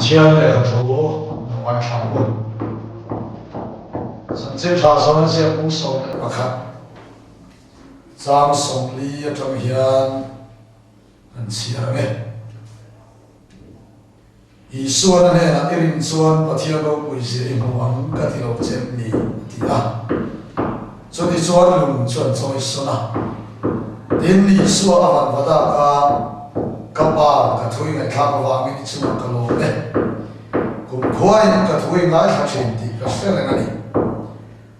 chiên để thủ ngoài thẳng quân sân chơi trà sân sẽ cũng sống để mà khát giang sống lý trong hiền anh chiên nghe ý xuân này là irin xuân và thiên đâu bùi gì im hoàng cái thì đâu chém đi thì cho đi xuân lùng xuân cho xuân đến lý xuân avant và ta cả ba cả thôi ngày tham vàng cái chuyện cả lô đấy cũng khoai cả thôi ngay phát triển thì cái sẽ là cái này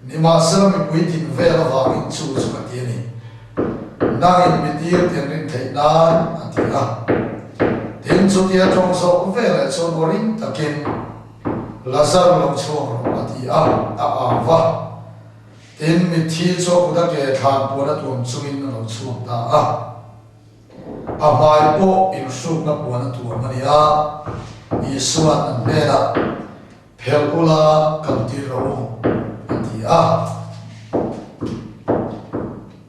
nhưng mà sau mình quyết định về là vàng cái chủ sự cái tiền này đang in mình đi tiền đến thấy nan thì tiền số tiền trong số về là số boring ta kiến là sao lòng chuông rồi thì và tiền mình thi số của ta cái tham của ta tuần số mình lòng chuông ta mai po in suk na puan tu mania isuan an mena phelula kanti ro atia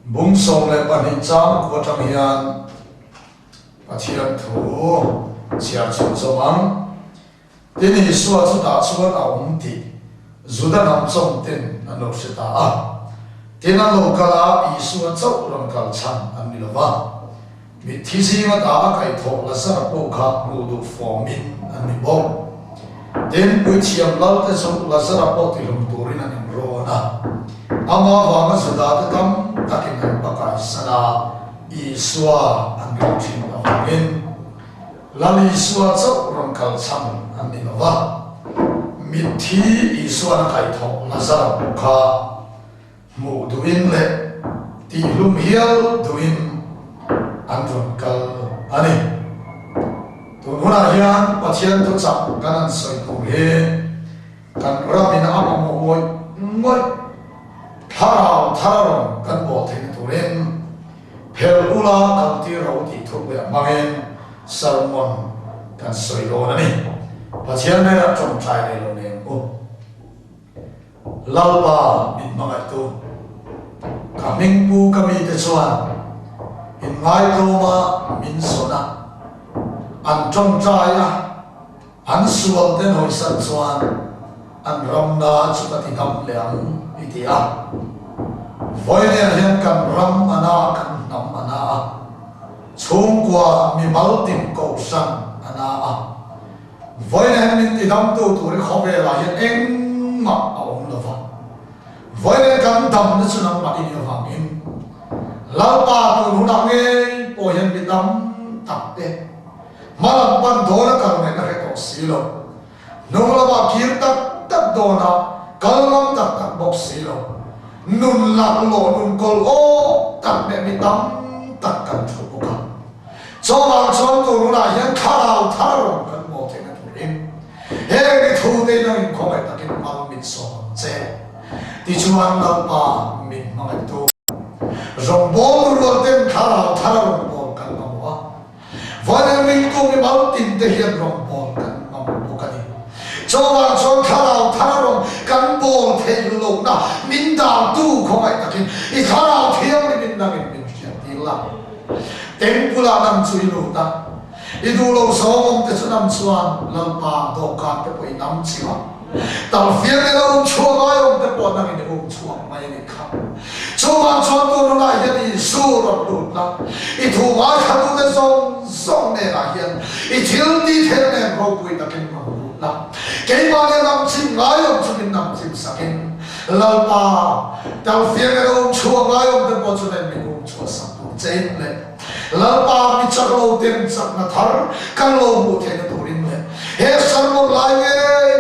bung song le panin chang ko tang hian pathian thu chia chung somang tin isua chu ta chuan aum ti zuda nam chong ten an lo se ta tin an lo kala isua chau ram kal chan an mi lova mi thisi ma ta kai thok la sa ko kha mu du form in an mi bo den pu chiam lau te so la sa po ti lum turin an ro na ama wa ma sa da ta tam takin an pa kai sana isua an mi thin na in lali isua chau ram kal cham an mi lova mi thi isua na kai thok la sa ko kha mu du in le ti lum hial du in Anton kal ani tununa hian pathian tu chak kanan soi tu he kan ramin amamo ngoi tharau kan bo theng turen phelula kan ti ro ti thu be mangen salmon kan soi lo ani pathian ne ra chom chai le lo ne o lalpa min mangai tu kaming pu kami te chuan in ngai roma min sona an trong trai an sual den hoi san chuan an ram na chu ka ti dam leang itia voi ne hian kan ram ana kan nam ana chung kwa mi mal tim ko san ana voi ne min ti dam tu tu ri kho ve la hian eng ma aum lo va voi ne kan dam na chu nam ma in lo in lau pa tu huna nge po hian bi dam tak te malam pan do na kal ne na he to silo no la ba kir tak do na kalam tak bok silo nun la lo nun kol o tak ne bi dam tak kan thu ko ka cho ma chon tu huna hian kharau tharo kan mo te na tu in he ni thu te na in ko mai takin mal min so che ti chuan lau pa min mangai tu rong bol ro ten thara rong bol kan mawa vana min ko mi mau tin te hian rong bol kan mam bo kan cho wa cho thara rong kan bol the lo na min da tu ko mai takin I thara thiam ni min na min hian ti la ten pula nam chui lo ta I du lo so mong te nam chuan lam pa do ka te poi nam chiwa tal fian ne lo chua mai om te po na ni om chua mai ni kha Choma chonto na hian I sura lut na I thu mai khanu te song ne na hian I thil ti the ne ro pui ta ken ma na ke ma ne nam chim ngai om chumin nam chim sakin lau pa tal fian ne lo chua ngai om te po chu ne mi om chua sa tu chen le lau pa mi chak lo ten chak na thar kan lo mu the na turin le he san mo lai ye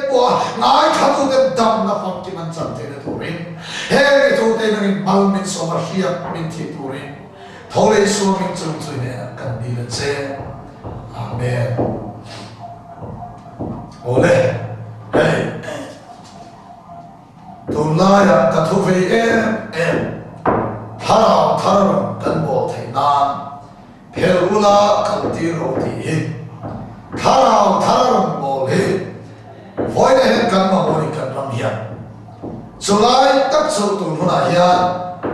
po ngai khanu te dam na pam ki man chan the na turin Hey, tu te nang mal min so ma hiat min thi turin thole so min chung chui ne kan ni le che amen ole hey tu la ya ka thu ve em thara kan bo thai nan phelula kan ti ro ti thara bo le voi ne kan ma bo ni kan ram hian Zulai tak so tu huna hian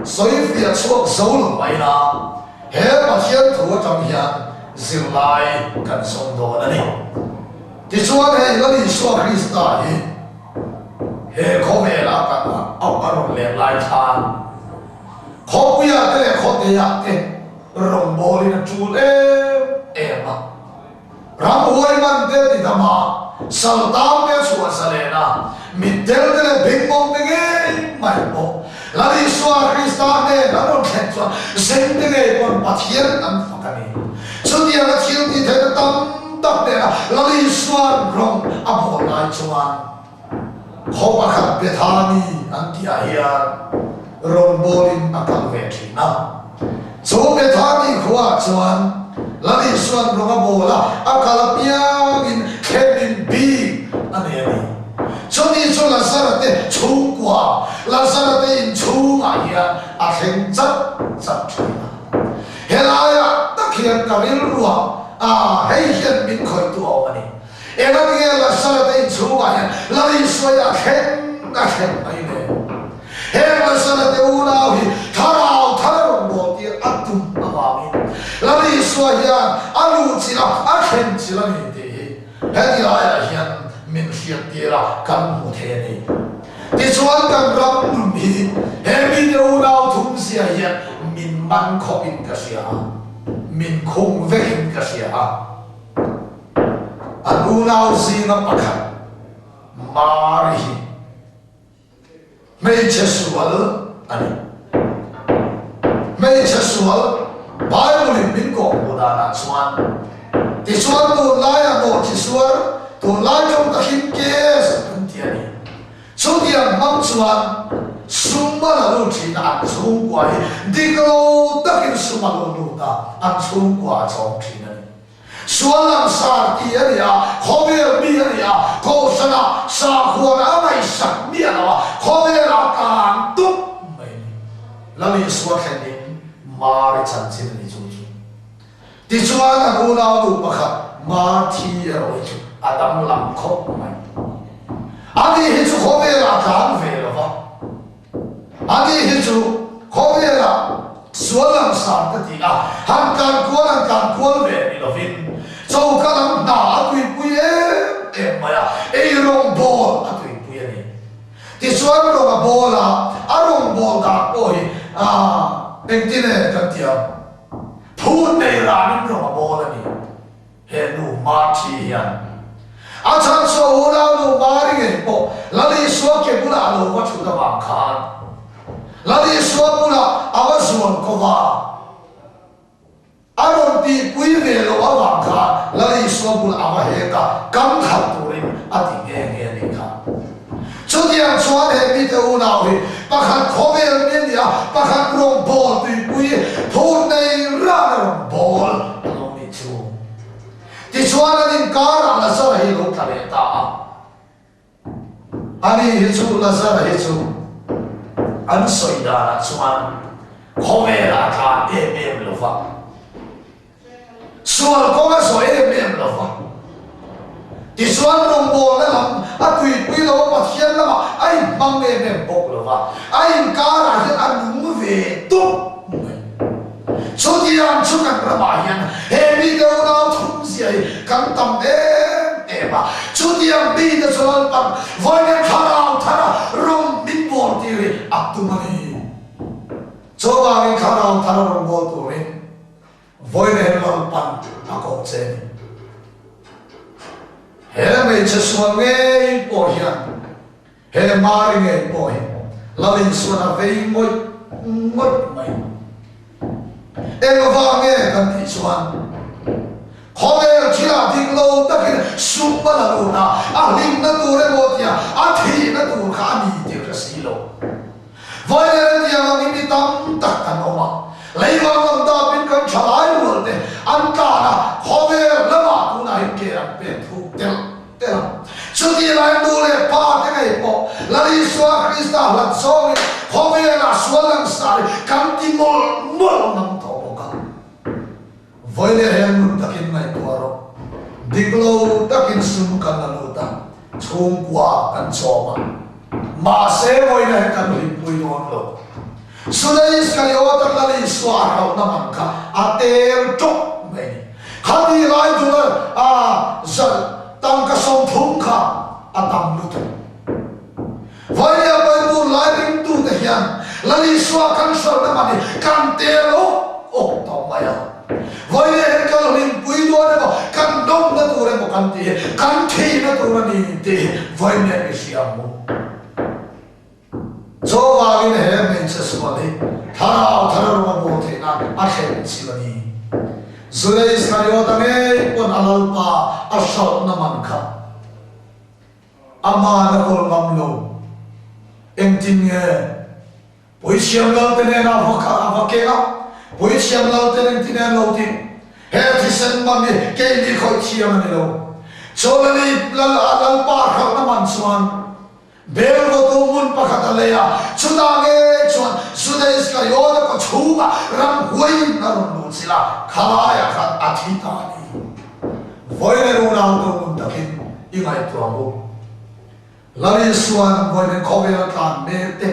soi fia chuak zo lo mai na he ma hian thu tang hian zilai kan som do na ni thì chuan he la ni so Krista hi he kho ve la ka au aron le lai than kho pu ya te kho te ya te rong bol in chu e ma ram hoi man te ti dama sal tam pe chuan salena mi tel te big mong te ge mai bo la ni so Krista ne la ron khen chuan sen te ge kon pathian an fakani chu dia la thil ti the tam tập để là lý xuân rong áp lại chuan khó mà khát biết thani anh tia hiền rong bolin akan về thì na số biết thani khua chuan là lý xuân rong áp bola akal piang in kevin bi anh em cho đi cho là sao thế chú quả là sao thế in chú mà hiền à khen rất rất thì na hiện nay tất hiện cả những ruộng hay hiện mình khởi tu ông này em nói nghe là sao đây chú à là đi xoay à khen ấy này em là sao đây u nào thì thà nào một tí ăn tum ăn vào mình là đi xoay à ăn lu chỉ là khen chỉ là như thế hết thì lại là hiện mình hiện tí là cần một thế này thì chuan cần rong mình em mình u nào thùng xia hiện mình mang khó in cái gì à mình không về hình cái gì à anh u nào gì nó bắt khăn mà đi mấy chết sual anh mấy chết sual Bible mình có một đàn chuan thì chuan tu lai à một chỉ sual tu lai trong các hình kia sự tiền số tiền mong chuan suma là lúc chỉ là ăn chung quả đi câu tất nhiên suma lúc ta ăn chung quả trong chỉ này xuân làm sao thì ấy à khó biết mi ấy à câu sao là sao hoa là mày sẵn mi à khó biết là càng tốt mày là vì xuân khen đi mà để chân chính đi chung chung thì xuân là cô nào đủ bạc mà thì ở đây chung Adam làm khó mày anh đi hết chung khó biết là càng về rồi vậy anh đi chú khó biết là xuân làm sao cái gì à hàng càng quan về đi là vin châu cái làm nã tùy bùi em mày à rong bol à tùy bùi này thì xuân rong bol là rong bol cả ôi em tin này cái gì à phun này là những rong bol này hiện nu ma chi hiền chan số nào nu ma đi cái bộ là đi xuân cái bữa nào nu có chút vàng khan là đi xuân bữa nào xuân có vàng aron ti pui ve lo awang kha la ri so bul awa he ka kam khat turin ati nge ni kha chudiang chuan he mi te u naw hi pakhat khovel men ya pakhat rong bol ti pui thun nei ra rong bol lo mi chu ti chuan anin kar la sa hi lo ta le ta ani hi chu la sa hi chu an soi da la chuan khovel la tha em lo fa xuân có cái sỏi em là vậy thì xuân đồng bộ là làm tùy quý đâu mà thiên là mà anh mang em bốc là vậy anh cá là hiện anh đúng về tốt số tiền số cần là mà hiện em đi đâu nào thùng gì cần tầm em mà số tiền đi đâu xuân bằng với cái thà nào rong minh bộ thì tụi mình số bao cái thà nào rong bộ tụi mình voi này là pan à có chơi hệ là mấy chiếc xuân nghe bồi hiền hệ là mari nghe bồi là mình xuân là về ngồi mày em vào nghe cần thị xuân họ nghe chỉ là tiếng lâu tất nhiên sung mà là đủ na linh nó đủ đấy một nhà thì nó đủ khá nhiều điều là xí lô voi này thì là mình đi tắm tất cả nó mà lấy vào lòng ta bên cạnh trả lại luôn đấy anh ta là họ về là mà cũng là hiện kia bên thu tiền số tiền này đủ để ba cái này bộ là đi xóa Krista lần sau họ về là xóa lần sau cầm tim mol nằm thọ bộ cả với lại em muốn đặc biệt này của nó đi lâu đặc biệt sung cần là luôn ta chung qua cần cho mà sẽ với lại cần hình bùi luôn rồi Sudah sekali awak terlalu suara nama ka atel cok ni. Hati lain tu zat tang ka som thum kha atam lu tu vai ya bai tu lai ring tu te hian lali swa kan sor na mani kan te lo o to maya vai ya her kal ring pui do ne ba kan dom na tu re mo kan ti kan thi na tu na ni te vai ne ke siam mo zo wa gi ne he men se swa le thara ro mo the na a khe si la ni Judas Iscariot ane pon alalpa asal naman ka ama na kol ngamlo engting poi siam lau tene na avakela poi siam lau tene tine lau tin he tisen mami ke ni khoi chiam ni lo cholani lal alalpa kha naman suan bel go tu mun pakhat leya chudange chuan Judas Iscariot ko chuba ram huai na ron sila khalaya khat athita ni voine runa to mun takin ingai to amo lari suan voine khovel kan me te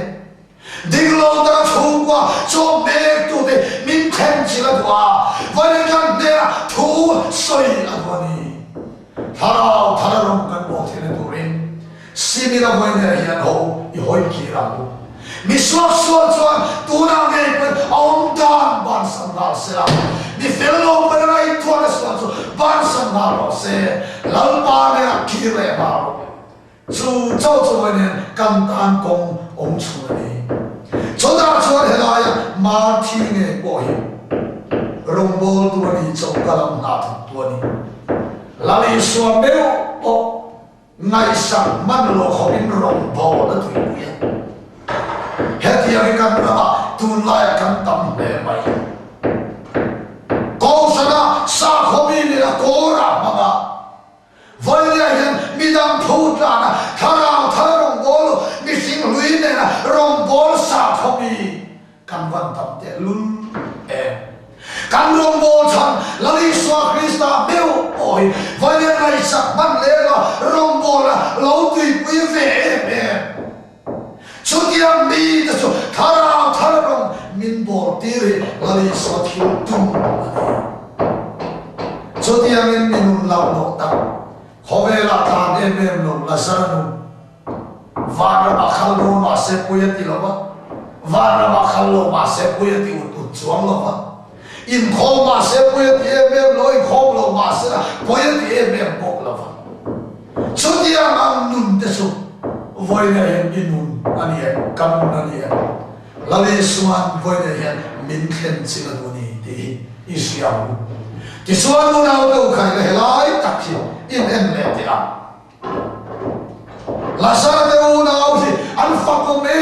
diglo ta chungwa cho me tu de min chen chila dwa voine kan de thu soi adwani thararong kan bo thene turin simira voine hian ho I hoi ki ramu mi swak chuan tuna ngai pen om dan ban sangal se la mi fello pen rai tuan swak chu ban sangal se lalpa ne ki re ba chu chau ne kam tan kong om chu ni choda chuan hela ya ma thi nge bo hi rombol tu ni chau kalam na tu ni lali swam be o ngai sang man lo khobin rombol na tu ya heti yang ikan berapa tunai akan tambah mai kau sana sa khomi ni la kora mama vaya yang midang phuta na tharong bol missing lui ne na rong bol sa khomi kan van tam te lun kan rong bol chan lali swa krista meu oi vaya nai sak man le la rong bol lo tui pui ve Chudiam mi da chu thararong min bol tiri lali so thiu tum Chudiam in minun lau no ta khovela ta em no la saranu vara bakhal no ma se puyati lawa vara bakhal lo ma se puyati ut chuang lawa in khom ma se puyati em lo in khom lo ma se puyati em bok lawa Chudiam ang nun de chu voine hen inun ania kam ania lali suan voine hen min khen sila duni ti isiam ti suan nu nau do khai la helai takhi in en le ti a la sara de u nau hi an fa ko me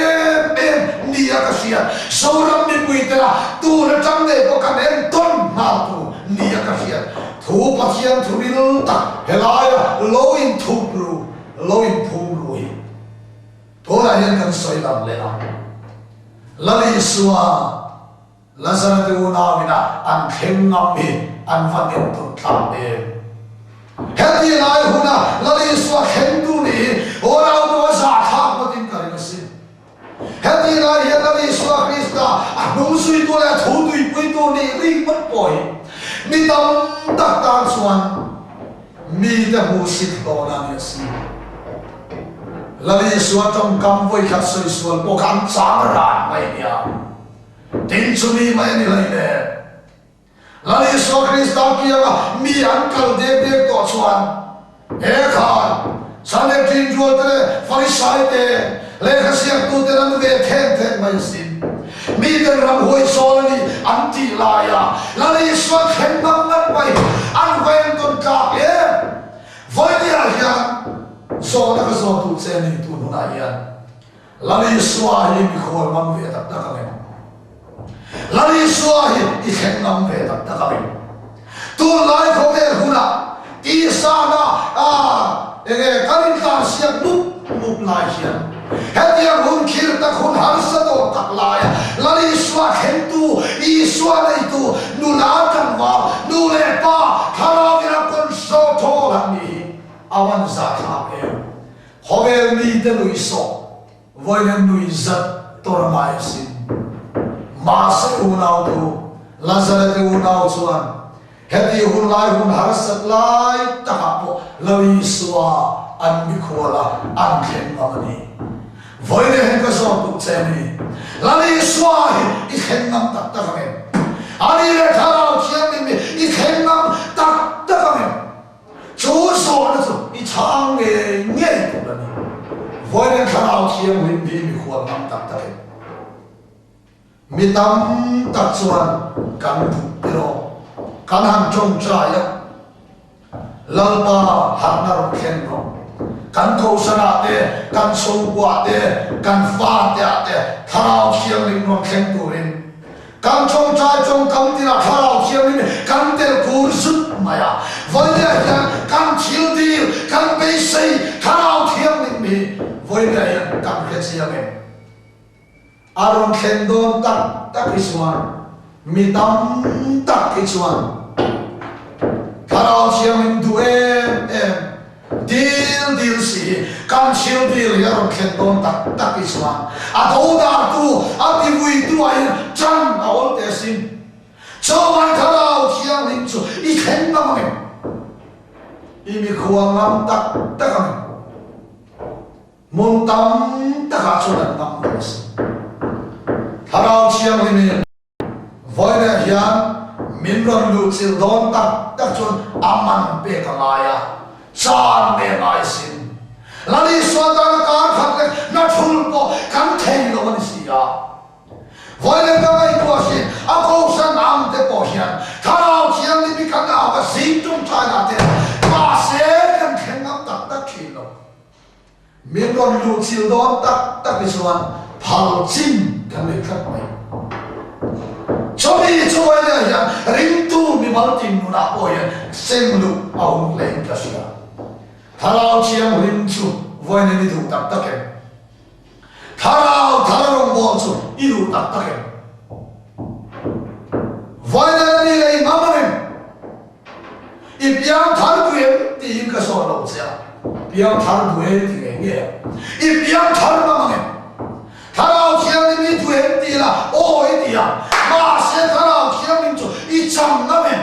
ni a ka sia soram mi puitera tu na chang de ko kan en ton na tu ni a ka sia thu pathian thuril ta helai lo in thu ru lo in phu ru hi Tora hian kan soi lam le na lali suwa lazara de una mina an khem ngam hi an vanin tu thlam e heti lai huna lali suwa khem tu ni ora do sa tha patin kar na si heti lai hian lali suwa krista anung sui tu la thu tu pui tu ni ring mat poi mi tam tak ta suan mi da hu sit do na ni si lali suwa trong kam voi khat soi sual ko kan sang ran mai nia tin chumi mai ni lai ne lali suwa krista kia mi an kal de to chuan e khan sane tin jo te farisai te le khasiak tu te ran ve the mai sin mi de ram hoi sol ni an ti la ya lali suwa khen nam nat mai an ven ton ka e voi ni al ya so na ka so tu che ni tu nu na hian lali swa hi mi khol mam ve tak tak ka lali swa hi I khen nam ve tak tak ka tu lai kho ve huna ti sa na ege karin ta siak nu lai hian hetia hun khir ta khun har sa do tak lai lali swa khen tu I swa nei tu nu na kan wa nu le pa khara vira kon so tho ni awan za tha e hovel mi de lui so voinen lui zat tormai sin ma se unau tu lazare te unau chuan heti hun lai hun harasat lai takapo lawi suwa an mikuala an khen mamani voine hen ka so tu cheni lawi suwa I khen ngam tak takame ani le tharau thiam ni I khen ngam tak takame chu so na chu I chang nge nge tu ni voine tharau thiam hin bi mi khual ngam tak takame mi tam tak chuan kan pero kan han chong chaya lalpa harnar khen ro kan ko sana te kan so kwa te kan fa te tharau thiam ling no khen turin kan chong chai chong kam tira tharau thiam ling kan tel kur sut maya voida ya kan thil dir kan be sei tharau thiam ling mi voida ya kan khe siam aron khen don tak tak iswan mi tam tak iswan tharau thiam du deal si kan chil deal yaron khen don tak tak iswan ado da tu ati vui tu ai chan aol te sin chawan tharau thiam ling chu I khen na ma I mi khuang am tak tak am mon tam tak chu na nam si tharau thiam ling voina hian min ron lu chil don tak tak chun aman pe ka maya chan me mai sin lali swatan kar khat le na thul po kan thei lo ni sia voina ka ai ko si a ko san am te po hian tharau thiam ni bi kan na ba si tum cha na te ma se kan khen ngam tak tak thi lo min ron lu chil don tak tak bi chuan phal chin kan le khat mai chobi choya ya ring tu mi maltin nu na poya semlu au len kasia tharau chiam rin chu voine ni du tak tak tharau bol chu I du tak tak voine ni lei mamanen I piang thar kuem ti ka so lo sia piang thar due ti nge I piang thar mamanen tharau chiam ni tu em ti la o I ti ya ma se tharau thiam ling chu I cham na men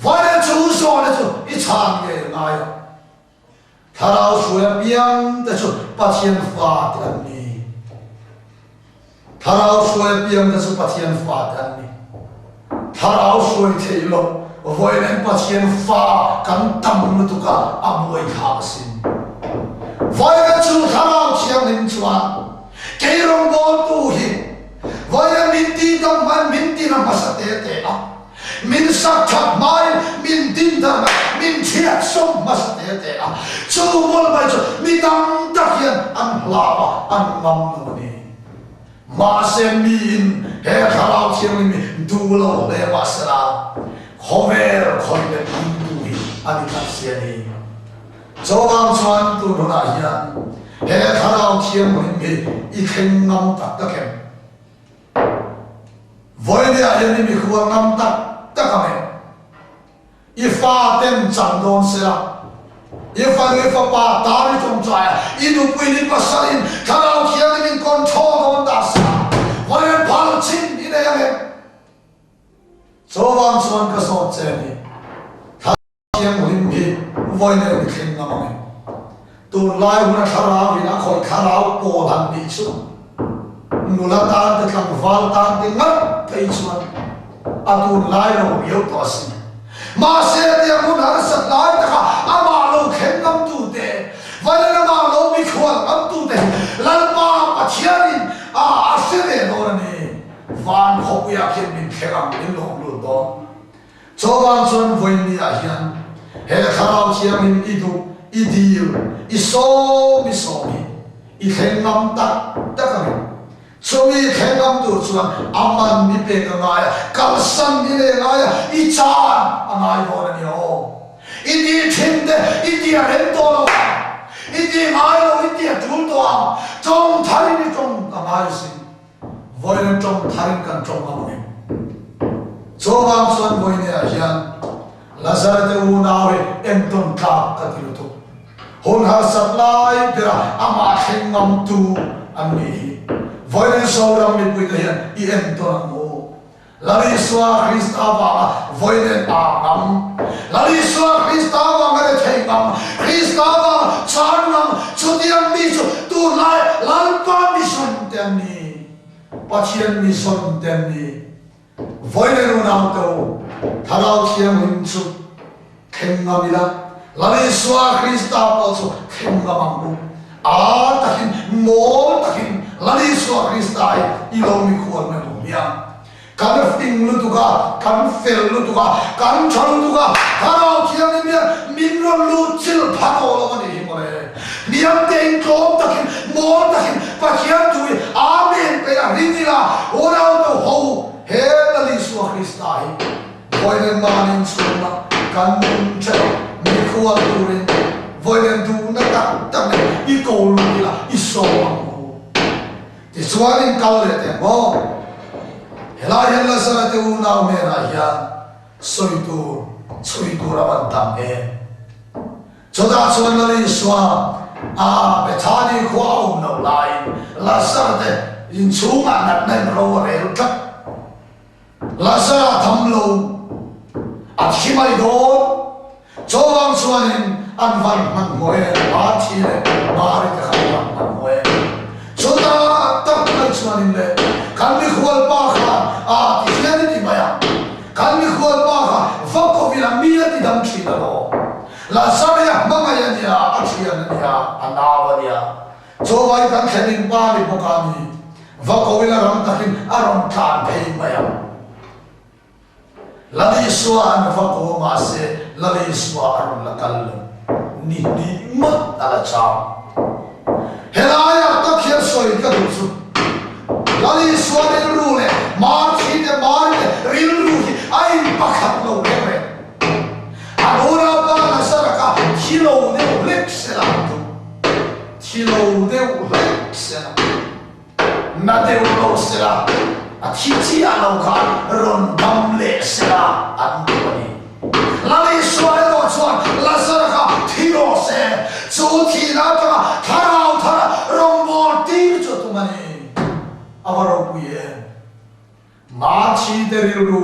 voine chu so na chu I cham ye na ya tharau suya piang ta chu pathian fa tan ni tharau suya piang ta chu pathian fa tan ni tharau suya thei lo voine pathian fa kan tam na tu ka amoi kha sin voine chu tharau thiam ling chuan keirong bol tu hi voya minti dam man minti na masate te a min sak thak mai min din da min thiak som masate te a chu bol mai chu mi dam tak hian an hlaba an ngam nu ni ma se min he khalau thiam mi du lo le wasra khover khonle du hi ani ka se ni chawang chuan tu na hian he tharau thiam mi I khen ngam tak tak voine a hian mi khuang ngam tak tak ame I fa tem chan don se la I fa pa ta ri chong chai I du pui ni pasalin tharau thiam min kon tho don da sa voine phal chin I ne ame chawang chuan ka so che ni tharau thiam mi voine mi khen ngam ame tu lai huna tharau ina khoi tharau po han ni chu nula tan te tlang val tan te ngat thei chuan atu lai ro yo to si ma se te mun har sat lai ta kha ama lo khen ngam tu te vale na ma lo mi khwal am tu te lal pa pathianin a se le no ni van khop ya khen min kheram in lo lu do chowan chon voin ni a hian he kharau chiam in I du I deal I so mi I khen ngam tak tak ame so mi khen ngam tu chuan aman mi pe ka ngai kal san mi le ngai I chan angai ho na ni o I di thin de I di ren to lo I di ngai lo I di tul to am chong thari ni chong angai sin voin chong thari kan chong ame so wang chuan voin ya hian lazar te u nawe em ton ka ka ti tu hon har sat lai pera ama khen ngam tu an ni voine so ram mi pui ka hian I em to mo lari swa Krista wa voiden angam lari swa Krista wa ngare theingam Krista wa charnam chutiam mi chu tu lai lalpa mi son temni pachian mi son temni voiden unam to tharau thiam him chu khengamila lari swa Krista pa chu khengamam a takin mol takin lari swa Krista ilomi khol me miam kan fing lu tuga kan fel lu tuga kan chal tuga harau thiam ni minro lu chil phano lo ni himore miam teng klom takin mol takin pachian tu amen pe rinila ora to ho he lari swa Krista voiden manin suma kan che mi khol turin voiden du na tak ne I ko lu ni la I so mo ti swarin kal le te mo hela hela sara te u na me na ya soi tu ra ban tam e choda chuan la li swa a be thani kho au no lai la sara te in chunga nat nen ro re ka la sara tham lo a khimai do chowang chuanin an van man moe a thi le mari te khan man moe choda tak na chuanin le kan mi khwal pa kha a ti hian ti maya kan mi khwal pa kha vakko vila mi ti dam thi la lo la sarya mama ya dia a thi an dia anawa dia chowai kan khenin pa ni pokani vakko vila ram takin aram than phei maya lali swa an vakko ma se lali swa arum la kal ni mat ala cha helaya tak hian soi ka du su lali swa de ru le mar thi de mar le ril ru hi ai pakhat lo le re adora ba na saraka thilo de lek se la tu thilo de lek se la na de lo se la a thi chi a lo kha ron dam le se la an du ni lali swa lo chuan la saraka thilo se chu thi na ta tharau thara rong bol ti chu tu mani avaro kuye ma chi teriru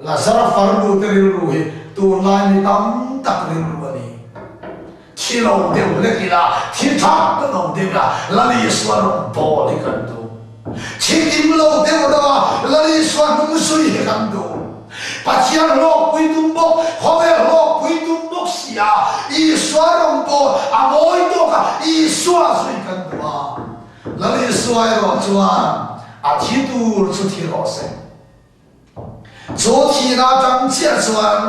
la sara fardu teriru he tu lai ni tam tak teriru bani thilo de le kila thi thak no de la lali swa rong bol ni kan tu chi kim lo de wa lali swa num sui he kan tu pachian lo pui tum bok hove lo pui tum bok sia I swa rong bol amoi to ka I swa sui kan tu ma lali swa ro chuan a thi tu chu thi ro se chu thi na tang chia chuan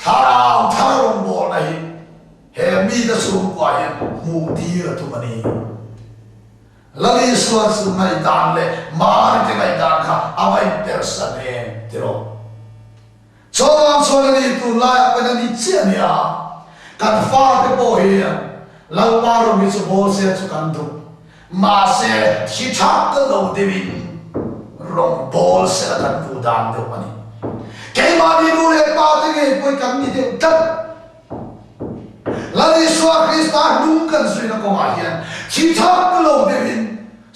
tharau tharong bol nai he mi da su kwa ye mu ti ra tu mani lali swa su nai dan le mar te ngai dan kha avai persane tiro chowang chuan ni tu la pa ni chia ni a kan fa te bo he lau pa ro mi chu bo se chu kan du ma se thi thak lo de win rong bol se la kan du dan de mani ke ma ni lu le pa te ge poi kan ni de tat lali swa Krista nung kan sui na ko ma hian thi thak lo de win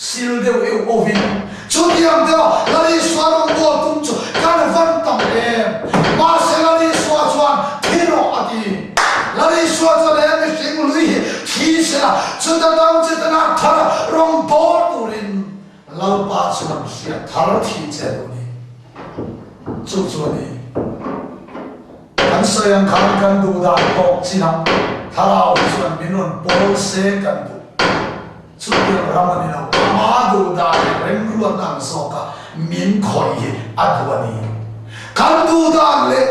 sil de we ovin chu diam de lali swa rong bol tum chu kan van tam le ma se lali swa chuan thiro ati lali swa cho le mi sing lui thi se la chu da dang che da na thar rong bol turin lau pa chuan sia thar thi che ni chu chu ni kan soyang kan du da ko chinam tharau chuan minun bol se kan du chu dia ramani no ma du da rem ruan nang so ka min khoi adwani kan du da le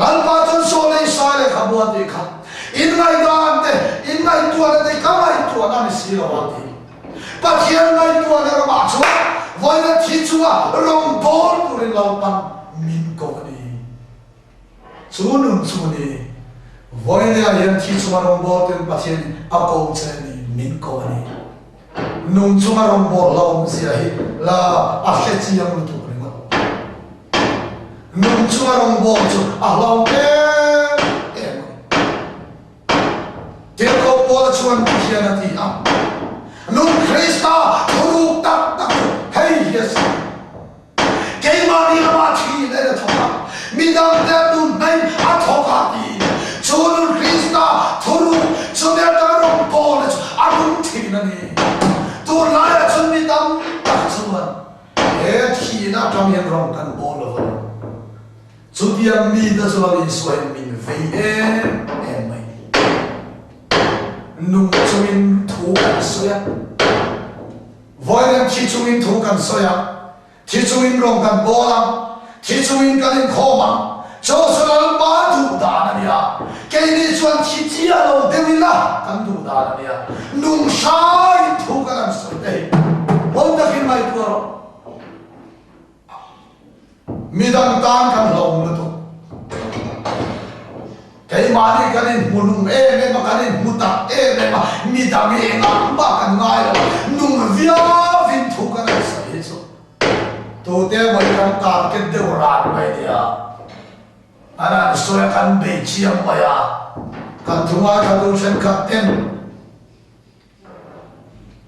lal pa chon so le sa le khabuan de kha in ngai dan te in ngai tu de ka mai tu na ni si lo wa ti pa thian ngai tu na ma chu voi na thi chu a rong bol tu rin lo pan min ko ni chu ni voi na yan thi chu rong bol ten pa thian a ko che ni min ko ni nung chu rong bol lo si hi la a se chi yang tu ni ngo nung chu rong bol chu a lo ke ke ko bol chuan thian na ti am nung Krista thuru tak tak hey yes ke ma ni ma midang te nun nai athokati chonun krista thoru chonel tarong bol arung thinani to laya chon midang tak chuan e thina tam yang rong kan bol over chutia mi da chuan Israel min vei em mai nung chuin thu kan soya voidem thi chuin thu kan soya thi chuin rong kan bolam thi chuin kan khoma cho soal ba du da na ya ke ni chuan thi chia lo devila kan du da na ya nung sai thu kan so te bon da kin mai pu midang tan kan lo na to cái mà đi cái này muốn em em mà cái này muốn tập em mà mi tập em mà cái ngay là nung vía vinh thu cái này sai hết rồi tôi thấy mấy cái card cái đều rán vậy đi à anh ăn soi cái bể chiêm vậy à cái thùng ai cái đồ sen cái tem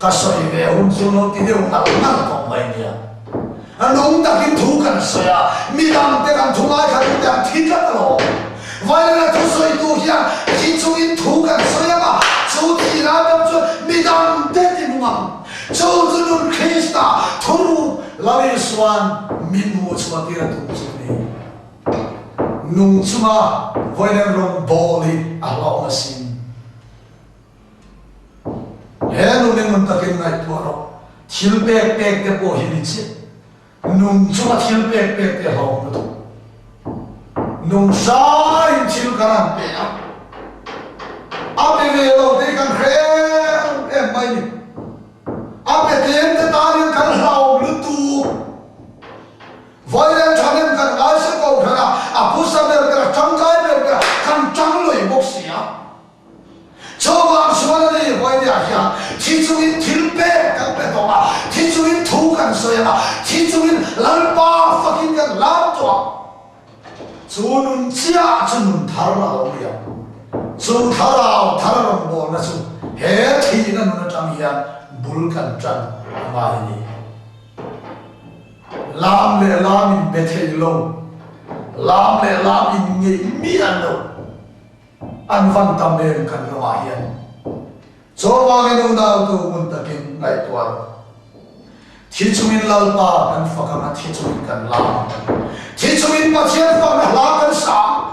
cái soi về hôm sau nó thì đều nặng nặng còn vậy đi à anh nung tập cái thu cái soi à mi tập cái thùng ai cái đồ tem thịt cái đó vậy là tôi soi tôi hiện khi chúng in thu cái soi mà chú thì là bây giờ mi tập thế thì đúng không chú luôn Krista thu lawi suan min mu chuma tira tu chini nung chuma voidem rong boli alo masin henu nengun takin ngai tuaro thil pek pek te po hilichi nung chuma thil pek pek te ho tu nung sai thil karan pe ape ve lo te kan khrem em mai ni ape tem te tarin kan lau lu tu voidem thanem kan ngai se ko khana apusa mer ka tangkai mer ka kan tang loi bok sia 저왕 수원의 보이냐 티중인 딜배 깡배 동아 티중인 두간 써야나 티중인 랄바 fucking 간 람도 저는 지야 저는 다르라 오야 저 다라는 뭐나 저 해티는 눈을 잠이야 물간 짠 마이니 람레 람인 베텔로 람레 람인 게 미안로 an văn tâm em cần lo hiền số ba cái đâu nào tu muốn tập kinh ngày tuần thi chúng mình lao ba cần phải làm thi chúng mình cần làm thi chúng mình bắt chiết phải làm cần sáng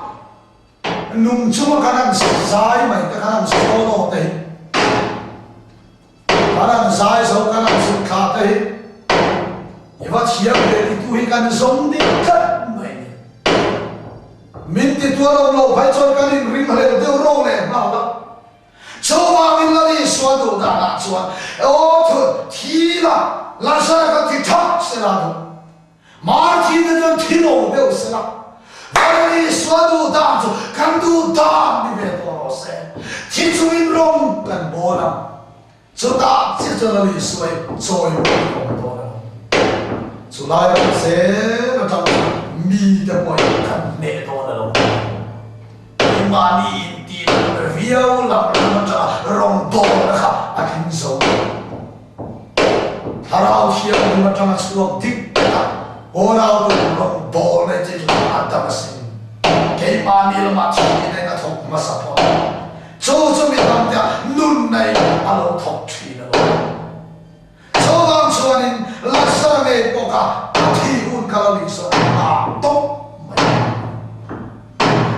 nung chúng mình cần sai mày cái cần số lo đấy cần sai số cần số khác đấy như vậy chiết để tu hi cần sống đi cất mình thì tua lâu phải cho cái này rim lên tiêu rô này nào đó cho mà mình là đi xóa đồ đã là xóa ô thôi thì là sao cái thì thắc sẽ là đâu mà thì nó thì nó đều sẽ là vậy đi xóa đồ đã cho căn đồ đã đi về đó sẽ thì chúng mình rong cần bố lắm cho ta chỉ cho nó đi xóa rồi không đó cho lại sẽ nó trong mi的boy kan ne do na lo mani ti viau la ma cha rong do na kha akin zo harau hiau ma cha chuak dik ta orao do rong do na ti atam sin ke mani lo ma chi ne na thok ma sa po cho mi tam ta nun nai alo thok thi na lo cho bang chuanin laksa ne po ka thi un ka li so tốt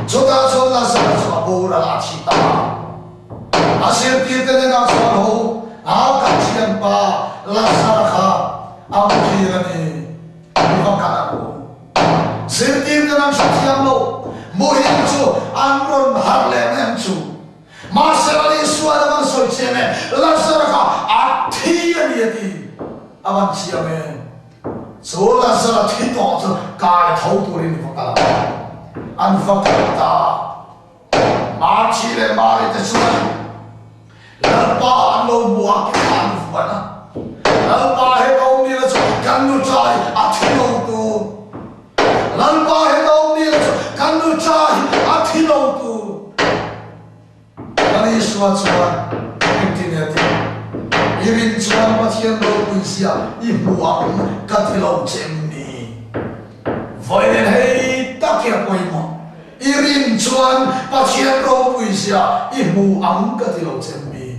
chúng ta cho là sao cho bố là lá chỉ ta à xem kia tên là sao hổ à cả chiên ba là sao khá à một khi là này đi vào cả nào xem kia tên là sao chiên lô mua hiện chú ănron hạt lem em chú mà sao đi xóa là bằng soi chiên này là sao khá à thi anh ấy đi à bằng chiên này số là sao là thiên đạo cho cái thấu tuổi này phải cả anh phải cả ta mà chỉ là mà để cho là ba anh lâu bùa anh phải na là ba hết ông đi là cho căn nút trái à thiên lâu tu là ba hết ông đi là cho căn nút trái à thiên lâu tu anh ấy xóa internet irin chuan pathian lo puisia I huang ka thilo chem ni voiden hei takia chuan pathian ro puisia I mu ang ka ti lo chemmi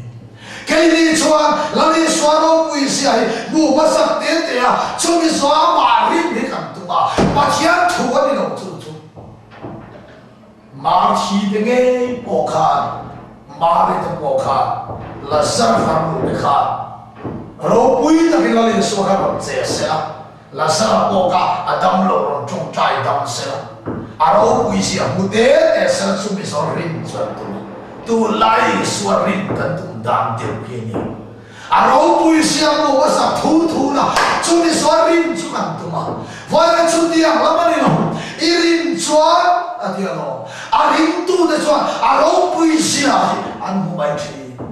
cái đi chuan là đi xóa đâu quý sĩ ấy ngủ mà sắc tiền thế à chúng mình xóa mà rít đi cầm tụ mà thiên thủ anh đi đâu chú chú mà khi đến nghe bộ khan mà đi tới bộ khan là sao phản ứng được khan rồi quý ta cái là đi xóa cái bằng chế sẽ là sao bộ khan Adam lâu rồi trong trái Adam sẽ rồi quý sĩ một thế sẽ chúng mình xóa rít xóa tu lai xóa rít cần tụ đam tiêu kia nhỉ, rồi bây giờ mo mà sao thu na, chúng đi xóa rim chú ăn tụi mà, vậy là chúng đi ăn lắm anh nó, rim xóa, thì nó, rim tu để xóa, rồi bây giờ anh không phải chỉ,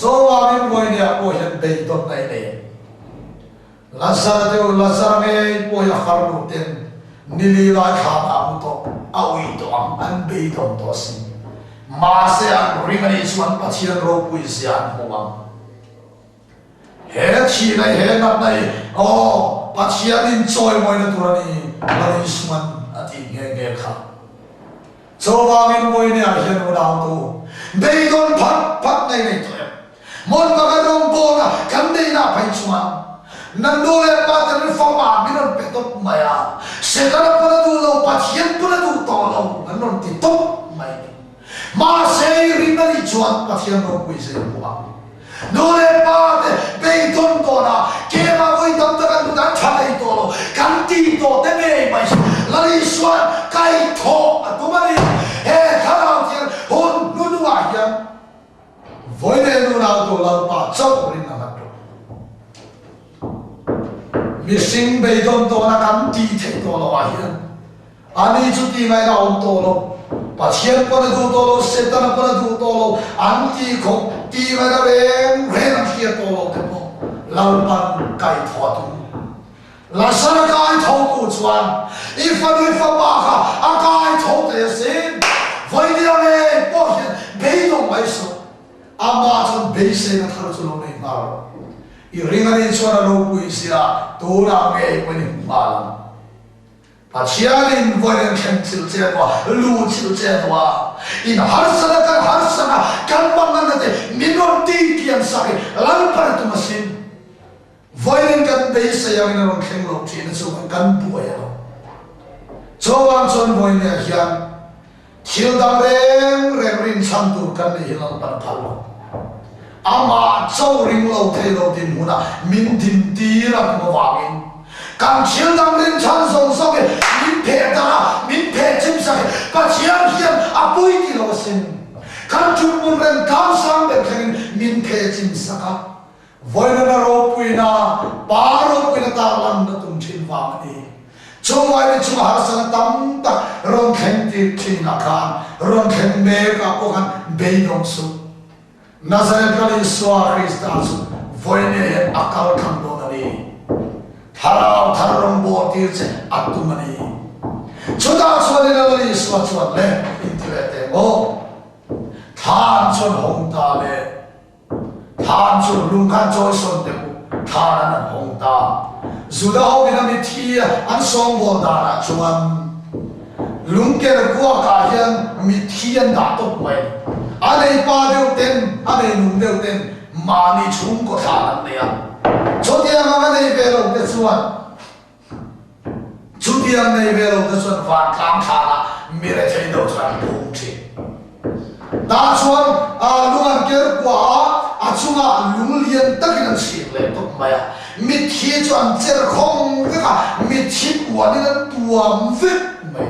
cho anh mọi người có hiện đại tốt này này, Lazar nghe có hiện khá là tiền, nili lại khá là một tổ, ôi tổ anh bị tổ tổ sinh. mà sẽ ăn ring anh chuan pathian ro pui sian hong he chi này he nap này pathian in choi moi na turani ani suman ati nge kha chowa min moi ne a hian u dau tu dei don phat này này to mon ka ga dong bo na kan dei na pai chuan nan do le pa tan fa ma min on pe top maya se ta pa tu lo pathian pa tu to lo nan non ti top mai mà sẽ rin na đi chuan pathian ro pui se mua no le pa de be ton to na ke ma voi tam ta kan ta cha dei to lo kan ti to te me mai la đi chuan kai tho tu ma ni he tha lao tian hon nu nu a hian voi ne nu na to la pa chau rin na ma to mi sing be ton to na kan ti the to lo a hian ani chu ti mai na on to lo pathian pa na du to lo setan pa na du to lo anti khok ti ma na reng ren kia to lo te mo lau pan kai tho tu la sana kai tho ku chuan if fa ba kha a kai tho te sin voi dia le po hian be do mai so ama chon be se na thar chu lo nei ma I ringani chuan ro pui sia to na nge ko ni ma pathian in voiren khem til che wa lu til che wa in har sana kan mangan na te minon ti kian sai lan par tu masin voiren kan be se yang na ron khem lo ti na so kan bu ya so wang son voin ya hian thil dam reng rin cham tu kan ni hilang par phalo ama chau ring lo the lo din huna min din ti ra ma wangin càng chiếu đam lên chân sông sông cái min phe ta min phe chim sa cái chiang hiền bui đi lo xin càng chun mun ren càng sang để khen min phe chim sa cái voi na ro pui na ba ro pui na ta lam na tum chin vang ni chung ai ni chung har sang tam ta ron khen ti chin na khan ron khen me ka ko khan be dong su Nazareth kali swa Christus voi ne akal kham do na ni harau tharong bo tir che atumani chuda chuan la li swa chuan le intuete mo than chon hong ta le than chon lung khan choi son te than an hong ta zuda ho bina mi thi an song bo da na chuan lung ke ra kwa ka hian mi thi an da to mai anei pa deu ten anei nung deu ten mani chung ko than an ne ya cho dia ma nei ve lo te chuan chu dia nei ve lo te chuan van kam tha na mi re thei do chuan bung thi ta chuan lungan ker kwa chunga lung lian takin an sik le to maya mi thi chuan cher khong ve ka mi thi kwa ni an tuam ve mai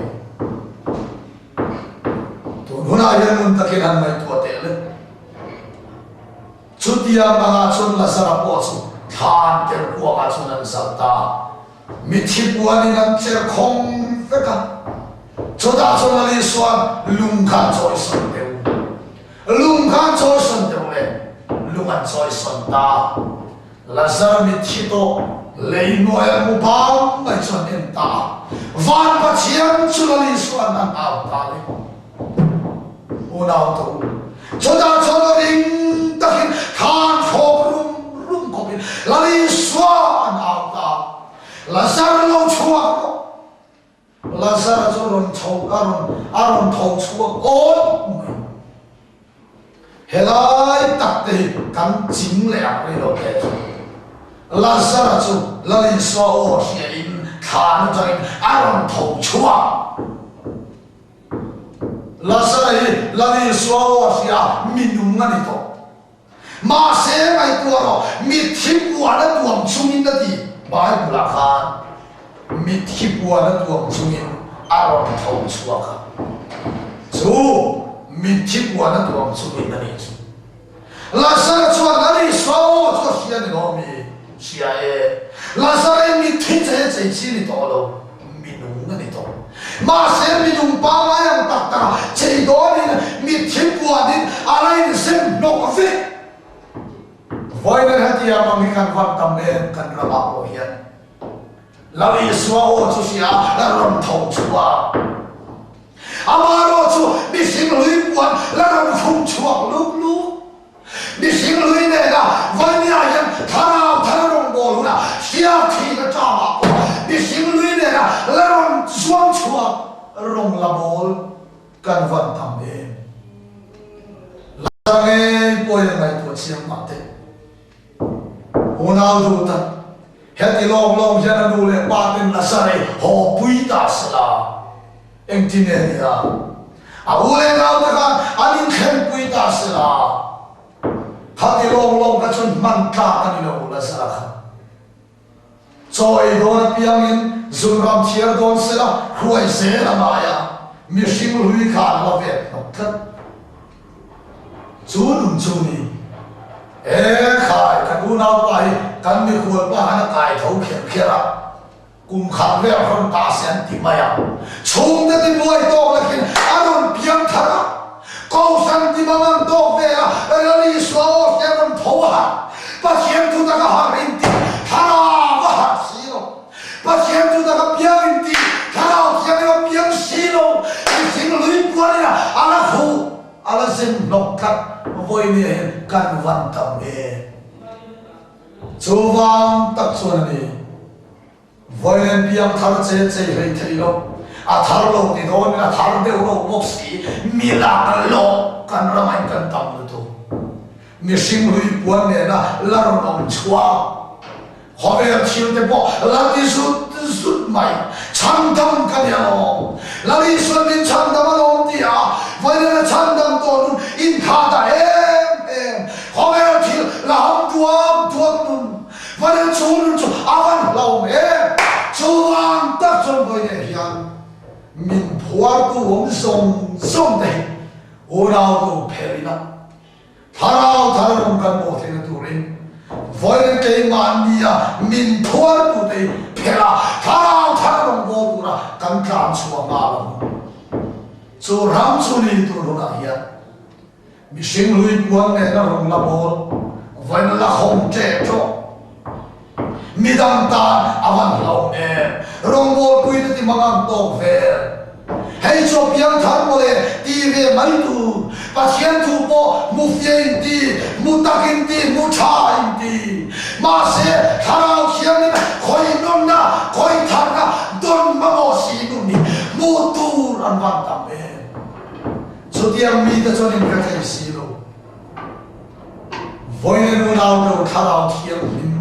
to huna yan mun takin an mai to te le chu dia ma chuan la sara po chu than ter kwa ka chuan an sabta mi thi kwa ni an cher khong ve ka choda chuan li suan lung khan choi son te lung khan choi son te le lung an choi son ta Lazar mi thi to lei noi mu bang mai chuan en ta van pa chiam chuan li suan an au ta le u nau to choda chuan ring takin than phok rum ko bin la li suan an au ta Lazar lo chuak Lazarus ron thau aron thau chuak on helai takte kan ching le ang ro ke Lazarus lali so o sia in khan jang aron thau chuak Lazarus lali so o sia minung ani to ma se ngai tu ro mi thip wa na tuam chungin da di bai bula khan mi thip wa na tuam chungin aron thau chuak chu mi thip wa na tuam chungin da ni Lazarus chuan lali so o sia ni no mi sia e Lazarus mi thip che chi ni to lo minung ani to ma se minung pa ma yang tak ta che do ni mi thip wa din alai ni sem no ko fe voi nên hati yang mengikan fakta men kan rama ko hian lawi suao chu sia la ron thau chua amaro chu mi sing lui puan la ron phung chua lu lu mi sing lui ne la voi nia hian thara rong bo lu na sia thi ka cha ma ko mi sing lui ne la ron suang chua rong la bol kan fakta men la nge poi ngai tu chiang ma te Unau ta heti long jana dule patin la sare ho puita sala engtineria a ule nau ta kan anin khen puita sala heti long ka chun man ka ani lo la sala choi don piangin zunram thiar don sela huai se la maya mi sim lui kha la ve thot chunun chuni khai kan unau pai kan mi khual pa hana kai thau khem khera kum khang le ron ta sen ti maya chung de ti moi to la kin aron piang thara ko san ti mangan to ve la li so se ron tho ha pa chem tu ta ka ha rin ti thara wa ha si lo pa chem tu ta ka piang ti thara chem lo piang si lo ti sing lui kwa ni ala khu ala sem lok khat voi ni kan van tam e chuwang tak chuan ni voi len piang thar che hei thei lo a thar lo ti don na thar de lo mok si mi la lo kan ramai kan tam tu mi sim lui puan ne na la ron om chua hove thil te po la ti su mai chang dam ka ya lo la li su min chang dam lo ti a voi le chang dam to in tha da em hove thil la ham tuam nun voi le chu avan lo em chuang tak chon voi ne hian min phuar tu om song dei orao tu pherina tharau tharong kan mo thena turin voi le ke man nia min phuar tu dei phera tharau tharong bo tu ra kan tlam chuang ma lo chu ram chu ni tu ro na hian mi sing lui puang ne na rong la bol voi na la hom che cho mi dang ta avan lo ne rong bol pui ti mangang to ve hei cho piang thar mo le ti ve mai tu pa chian tu po mu fien ti mu takin ti mu cha in ti ma se tharau chiang ni khoi non na khoi thar na don ma mo si nu ni mu tu ran van tam ve so tiang mi ta cho ni ka thai si lo voi nu nau no tharau chiang hin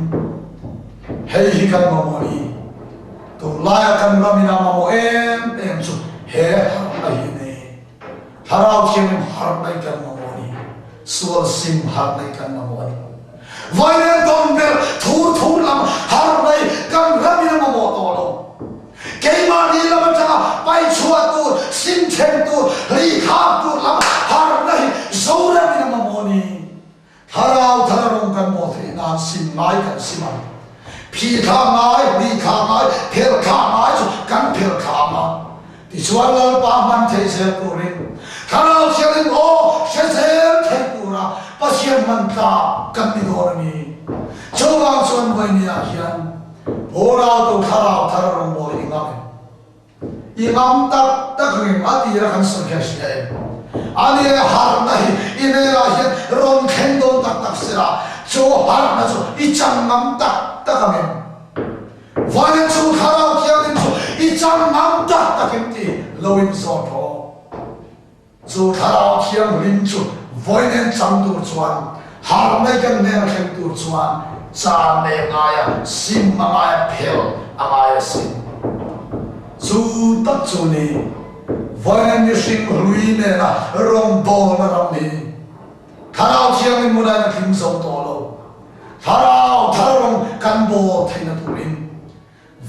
hei hi kan ma mo ni tu lai kan ma mi na ma mo em chu he ai ne tharau chiang har nai kan ma mo ni sual sim har nai kan ma mo ni voi ne don bel thu lam har nai kan ra mi na ma mo to lo ke ma ni la ma cha pai chua tu sim chen tu li kha tu lam har nai zo ra mi na ma mo ni tharau tharong kan mo the na sim mai kan sim phi kha mai li kha mai phel kha mai chu kan phel kha ma ti chuan la pa man thei se tu rin tharau chiang o se thei tu ra pa sian man ta kan ni do ni chawang chuan vai ni a hian ora tu tharau tharong mo ingam tak ring ati ra kan so kya sia ani har nahi ine ra hian ron khen don tak sira cho har na cho i chang ngam tak amen vai chu tharau chiang chu i mi chang nam ta ta kem ti loin so tho chu tharau thiam lim chu voinen chang tu chuan har mai kan ne khem tu chuan cha ne ngaya sim mangaya phel amaya sim chu tak chu ni voinen ni sing lui ne na rom bo na ram ni tharau thiam min munai na thim so to lo tharau tharong kan bo thaina turin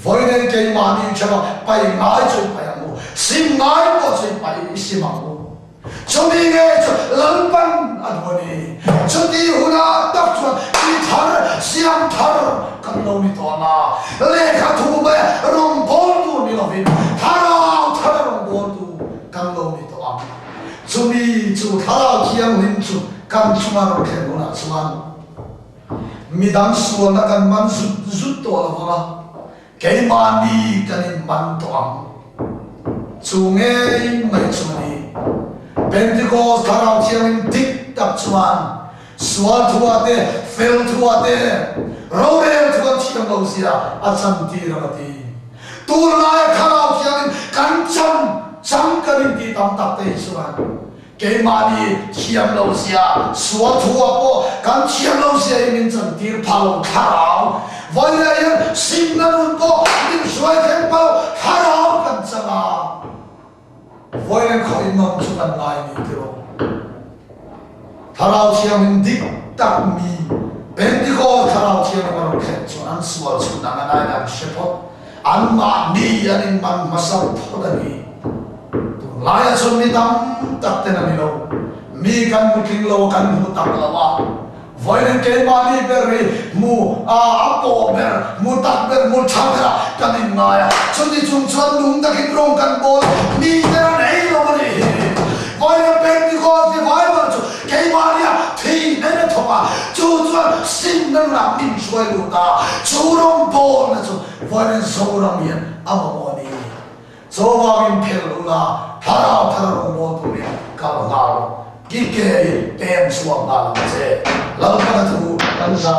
voinen ke mani chama pai ngai chu pai amu sim ngai ko chu pai sim amu chumi nge chu lalpan adwani chuti huna tak chu ti thar siam thar kan lo ni to na le kha thu ba rom bol tu ni lo vin tharau tharong bol tu kan lo ni to am chumi chu tharau thiam lim chu kan chuma ro khe na chuan midang suan na kan man zut to la ba ke mani kan man to am chunge mai chuni Pentecost tharau thiam dik tak chuan sual thuate fel thuate rorel thuan thiam lo sia acham ti ramati tur lai tharau thiam kan cham kan ti tam tak te chuan ke mani thiam lo sia sual thua po kan thiam lo sia min chan tir phalo tharau voi la yan sim na nun ko nim suai khen pao tharau kan chama voi len khoi nom chu kan lai ni tiro tharau thiam dik tak mi Pentecost tharau thiam ma ro khen chu an sual chu na na na shepot an ma ni an man masal thodani laya chun mi tam tak te na mi lo mi kan mu king lo kan mu tak lawa voinen ke mani ber mu apo ber mu tak ber mu thakra kan in maya chuni chung chon lung da kin rong kan bol mi te na nei lo ni voinen Pentecost revival chu ke mani thi ne na thoba chu chuan sin na na min suai lu ta chu rong bol na chu voinen so ram yen amoni so wa min phel la tharau tharau mo tu ni ka ngalo ki ke tem suang ngalo se lau ka tu kan sa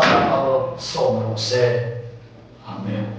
so mo se amen